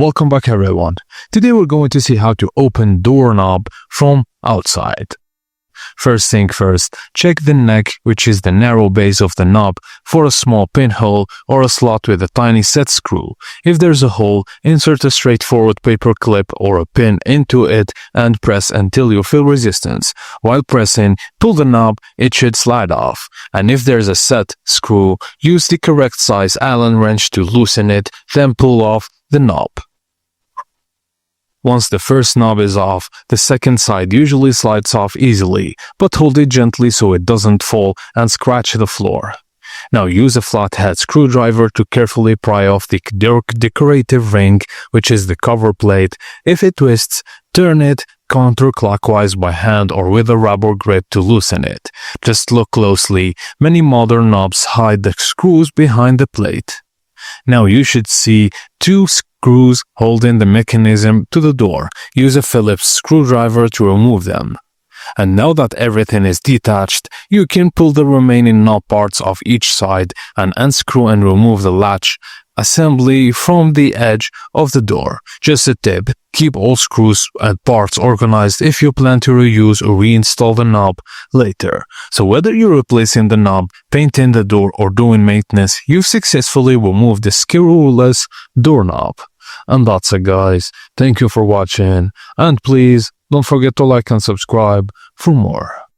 Welcome back everyone. Today we're going to see how to open doorknob from outside. First thing first, check the neck, which is the narrow base of the knob, for a small pinhole or a slot with a tiny set screw. If there's a hole, insert a straightforward paper clip or a pin into it and press until you feel resistance. While pressing, pull the knob, it should slide off. And if there's a set screw, use the correct size Allen wrench to loosen it, then pull off the knob. Once the first knob is off, the second side usually slides off easily, but hold it gently so it doesn't fall and scratch the floor. Now use a flathead screwdriver to carefully pry off the decorative ring, which is the cover plate. If it twists, turn it counterclockwise by hand or with a rubber grip to loosen it. Just look closely. Many modern knobs hide the screws behind the plate. Now you should see two screws holding the mechanism to the door. Use a Phillips screwdriver to remove them. And now that everything is detached, you can pull the remaining knob parts off each side and unscrew and remove the latch assembly from the edge of the door. Just a tip, keep all screws and parts organized if you plan to reuse or reinstall the knob later. So whether you're replacing the knob, painting the door, or doing maintenance, you've successfully removed the screwless doorknob. And that's it guys. Thank you for watching, and please don't forget to like and subscribe for more.